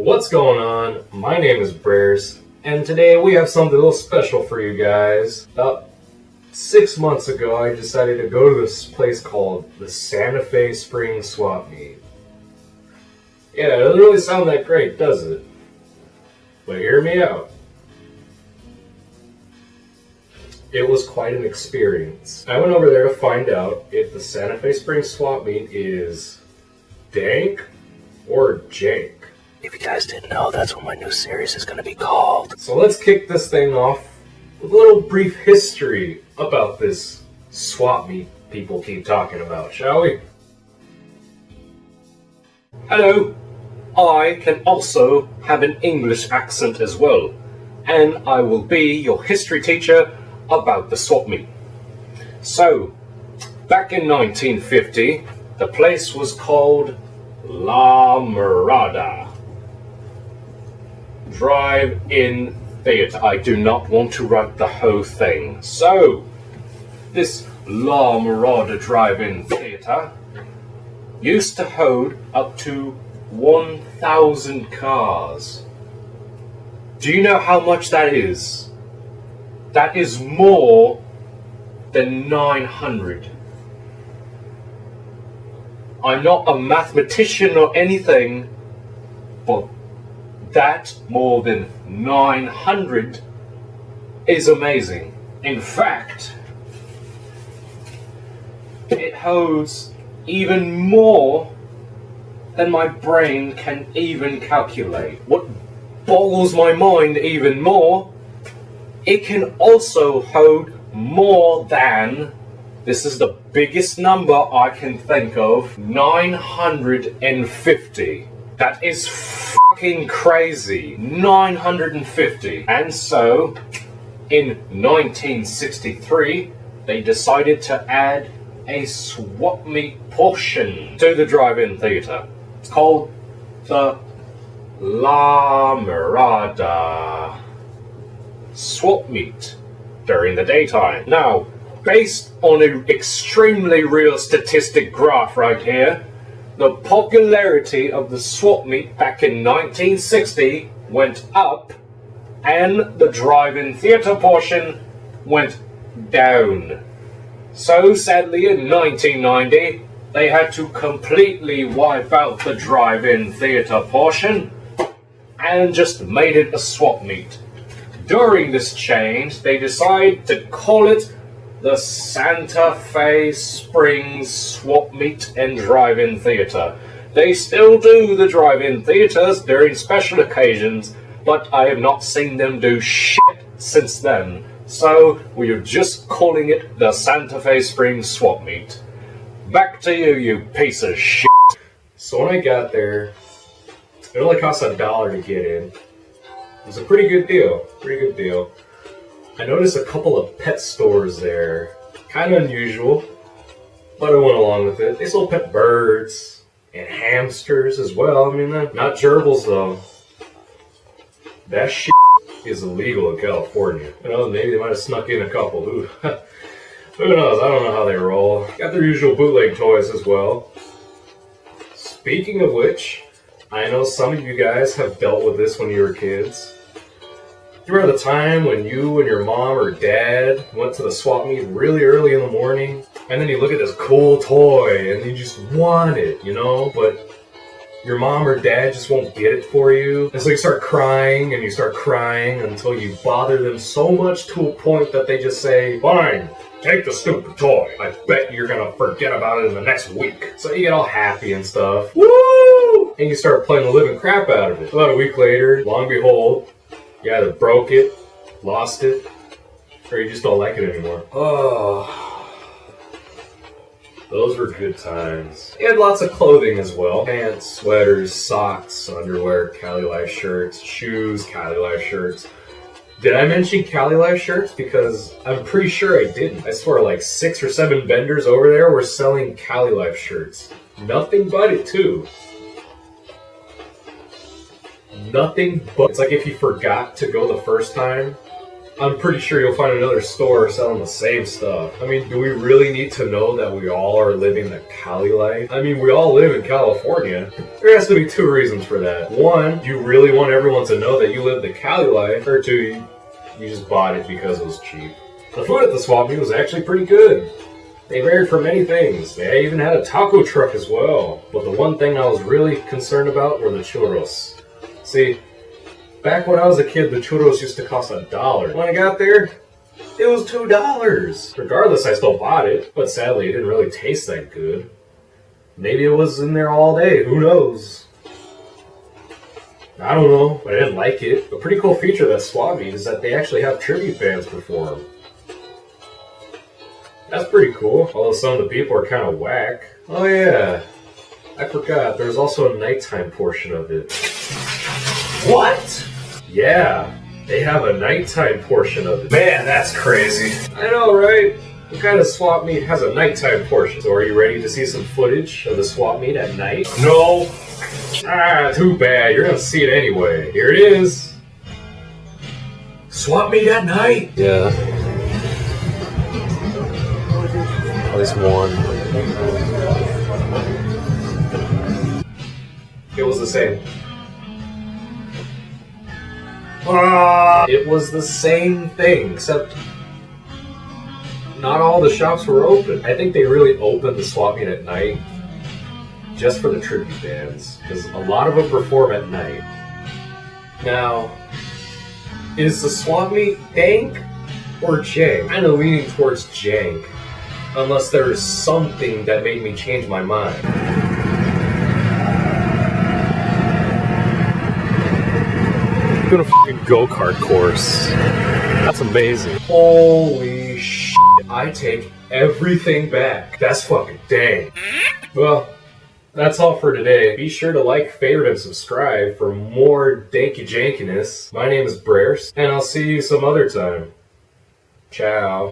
What's going on? My name is Brerce, and today we have something a little special for you guys. About 6 months ago, I decided to go to this place called the Santa Fe Spring Swapmeet. Yeah, it doesn't really sound that great, does it? But hear me out. It was quite an experience. I went over there to find out if the Santa Fe Spring Swapmeet is Dank or Jank. If you guys didn't know, that's what my new series is going to be called. So let's kick this thing off with a little brief history about this Swapmeet people keep talking about, shall we? Hello, I can also have an English accent as well, and I will be your history teacher about the Swapmeet. So, back in 1950, the place was called La Mirada Drive-In Theatre. I do not want to write the whole thing. So, this La Mirada Drive-In Theatre used to hold up to 1,000 cars. Do you know how much that is? That is more than 900. I'm not a mathematician or anything, but that more than 900 is amazing. In fact, it holds even more than my brain can even calculate. What boggles my mind even more, it can also hold more than, this is the biggest number I can think of, 950. That is fucking crazy. 950. And so, in 1963, they decided to add a Swapmeet portion to the drive-in theatre. It's called the La Mirada Swapmeet during the daytime. Now, based on an extremely real statistic graph right here, the popularity of the Swapmeet back in 1960 went up, and the drive-in theatre portion went down. So sadly, in 1990, they had to completely wipe out the drive-in theatre portion and just made it a Swapmeet. During this change, they decided to call it the Santa Fe Springs Swapmeet and Drive-In Theatre. They still do the drive-in theatres during special occasions, but I have not seen them do shit since then. So we are just calling it the Santa Fe Springs Swapmeet. Back to you, you piece of shit. So when I got there, it only cost $1 to get in. It was a pretty good deal. I noticed a couple of pet stores there. Kind of unusual, but I went along with it. They sold pet birds and hamsters as well. I mean, not gerbils though. That shit is illegal in California. You know, maybe they might have snuck in a couple. Who knows? I don't know how they roll. Got their usual bootleg toys as well. Speaking of which, I know some of you guys have dealt with this when you were kids. Do you remember the time when you and your mom or dad went to the Swapmeet really early in the morning, and then you look at this cool toy and you just want it, you know, but your mom or dad just won't get it for you, and so you start crying and you start crying until you bother them so much to a point that they just say, "Fine, take the stupid toy. I bet you're gonna forget about it in the next week." So you get all happy and stuff. Woo! And you start playing the living crap out of it. About a week later, lo and behold, you either broke it, lost it, or you just don't like it anymore. Oh, those were good times. They had lots of clothing as well. Pants, sweaters, socks, underwear, Cali Life shirts, shoes, Cali Life shirts. Did I mention Cali Life shirts? Because I'm pretty sure I didn't. I swear like 6 or 7 vendors over there were selling Cali Life shirts. Nothing but it too. Nothing but. It's like if you forgot to go the first time, I'm pretty sure you'll find another store selling the same stuff. I mean, do we really need to know that we all are living the Cali life? I mean, we all live in California. There has to be two reasons for that. One, you really want everyone to know that you live the Cali life, or two, you just bought it because it was cheap. The food at the swap meet was actually pretty good. They varied for many things. They even had a taco truck as well. But the one thing I was really concerned about were the churros. See, back when I was a kid, the churros used to cost $1. When I got there, it was $2. Regardless, I still bought it, but sadly it didn't really taste that good. Maybe it was in there all day, who knows? I don't know, but I didn't like it. A pretty cool feature of that Swapmeet is that they actually have tribute bands perform. That's pretty cool, although some of the people are kind of whack. Oh yeah, I forgot, there's also a nighttime portion of it. What? Yeah, they have a nighttime portion of it. Man, that's crazy. I know, right? What kind of swap meet has a nighttime portion? So are you ready to see some footage of the swap meet at night? No. Ah, too bad. You're gonna see it anyway. Here it is. Swap meet at night? Yeah. At least one. It was the same. It was the same thing, except not all the shops were open. I think they really opened the swap meet at night just for the tribute bands, because a lot of them perform at night. Now, is the swap meet Dank or Jank? Kind of leaning towards Jank, unless there's something that made me change my mind. Doing a fucking go-kart course. That's amazing. Holy shit. I take everything back. That's fucking dang. Well, that's all for today. Be sure to like, favorite, and subscribe for more danky jankiness. My name is Brerce, and I'll see you some other time. Ciao.